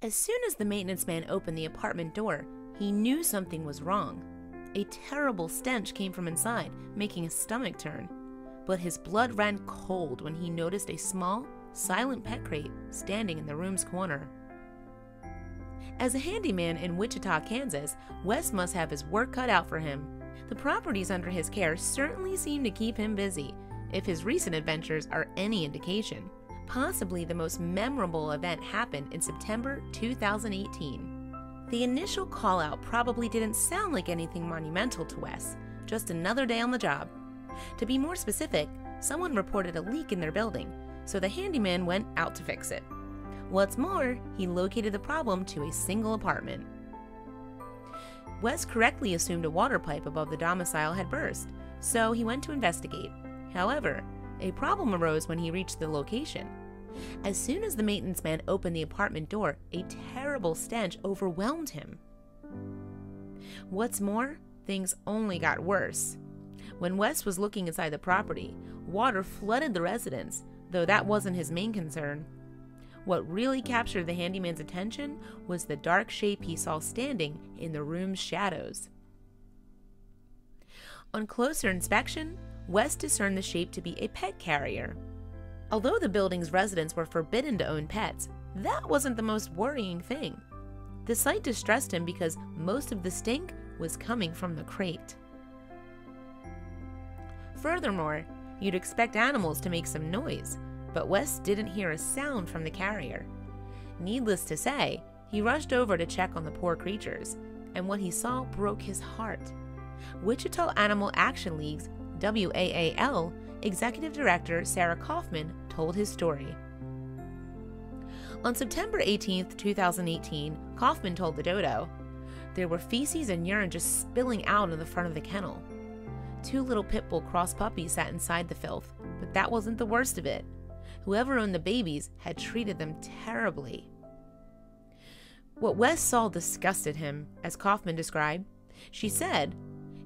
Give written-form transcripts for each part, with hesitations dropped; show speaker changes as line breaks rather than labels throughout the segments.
As soon as the maintenance man opened the apartment door, he knew something was wrong. A terrible stench came from inside, making his stomach turn. But his blood ran cold when he noticed a small, silent pet crate standing in the room's corner. As a handyman in Wichita, Kansas, Wes must have his work cut out for him. The properties under his care certainly seem to keep him busy, if his recent adventures are any indication. Possibly the most memorable event happened in September 2018. The initial call-out probably didn't sound like anything monumental to Wes, just another day on the job. To be more specific, someone reported a leak in their building, so the handyman went out to fix it. What's more, he located the problem to a single apartment. Wes correctly assumed a water pipe above the domicile had burst, so he went to investigate. However, a problem arose when he reached the location. As soon as the maintenance man opened the apartment door, a terrible stench overwhelmed him. What's more, things only got worse. When Wes was looking inside the property, water flooded the residence, though that wasn't his main concern. What really captured the handyman's attention was the dark shape he saw standing in the room's shadows. On closer inspection, Wes discerned the shape to be a pet carrier. Although the building's residents were forbidden to own pets, that wasn't the most worrying thing. The sight distressed him because most of the stink was coming from the crate. Furthermore, you'd expect animals to make some noise, but Wes didn't hear a sound from the carrier. Needless to say, he rushed over to check on the poor creatures, and what he saw broke his heart. Wichita Animal Action League's WAAL Executive Director Sarah Kaufman told his story. On September 18, 2018, Kaufman told the Dodo, "There were feces and urine just spilling out in the front of the kennel. 2 little pit bull cross puppies sat inside the filth, but that wasn't the worst of it. Whoever owned the babies had treated them terribly." What Wes saw disgusted him, as Kaufman described. She said,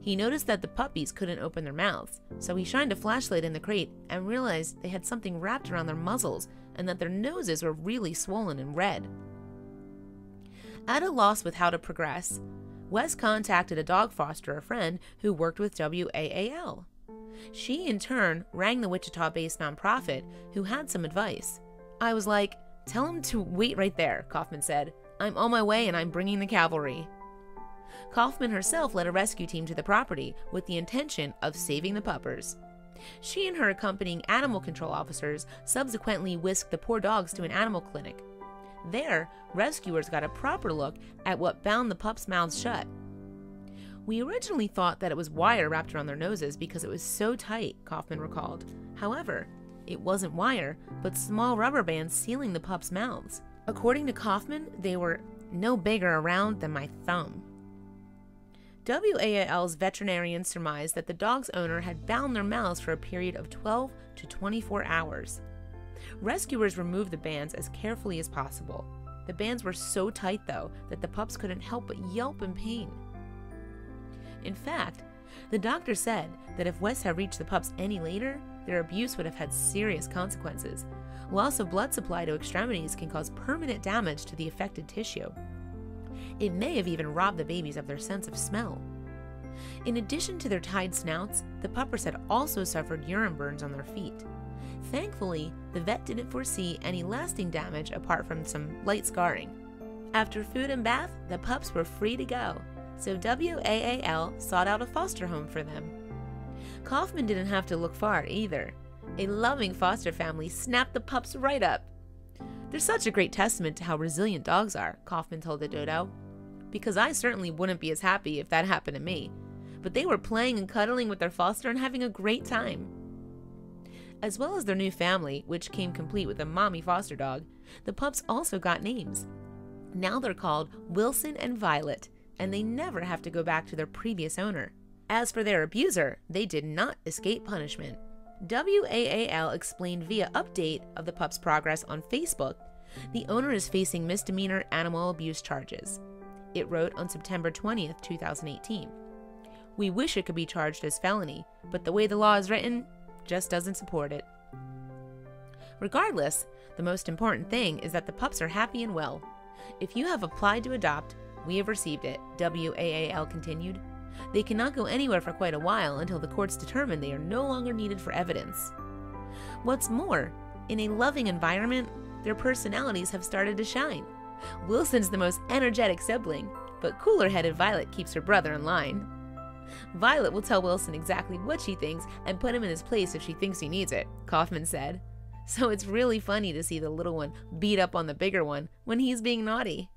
he noticed that the puppies couldn't open their mouths, so he shined a flashlight in the crate and realized they had something wrapped around their muzzles and that their noses were really swollen and red. At a loss with how to progress, Wes contacted a dog fosterer friend who worked with WAAL. She, in turn, rang the Wichita-based nonprofit, who had some advice. "I was like, tell him to wait right there," Kaufman said. "I'm on my way and I'm bringing the cavalry." Kaufman herself led a rescue team to the property with the intention of saving the puppers. She and her accompanying animal control officers subsequently whisked the poor dogs to an animal clinic. There, rescuers got a proper look at what bound the pups' mouths shut. "We originally thought that it was wire wrapped around their noses because it was so tight," Kaufman recalled. However, it wasn't wire, but small rubber bands sealing the pups' mouths. According to Kaufman, they were no bigger around than my thumb. WAAL's veterinarians surmised that the dog's owner had bound their mouths for a period of 12 to 24 hours. Rescuers removed the bands as carefully as possible. The bands were so tight, though, that the pups couldn't help but yelp in pain. In fact, the doctor said that if Wes had reached the pups any later, their abuse would have had serious consequences. Loss of blood supply to extremities can cause permanent damage to the affected tissue. It may have even robbed the babies of their sense of smell. In addition to their tied snouts, the puppers had also suffered urine burns on their feet. Thankfully, the vet didn't foresee any lasting damage apart from some light scarring. After food and bath, the pups were free to go, so WAAL sought out a foster home for them. Kaufman didn't have to look far either. A loving foster family snapped the pups right up. "They're such a great testament to how resilient dogs are," Kaufman told the Dodo, "because I certainly wouldn't be as happy if that happened to me. But they were playing and cuddling with their foster and having a great time." As well as their new family, which came complete with a mommy foster dog, the pups also got names. Now they're called Wilson and Violet, and they never have to go back to their previous owner. As for their abuser, they did not escape punishment. WAAL explained via update of the pup's progress on Facebook, the owner is facing misdemeanor animal abuse charges. It wrote on September 20th, 2018. "We wish it could be charged as felony, but the way the law is written just doesn't support it." Regardless, the most important thing is that the pups are happy and well. If you have applied to adopt, we have received it, WAAL continued. They cannot go anywhere for quite a while until the courts determine they are no longer needed for evidence. What's more, in a loving environment, their personalities have started to shine. Wilson's the most energetic sibling, but cooler-headed Violet keeps her brother in line. Violet will tell Wilson exactly what she thinks and put him in his place if she thinks he needs it, Kaufman said. So it's really funny to see the little one beat up on the bigger one when he's being naughty.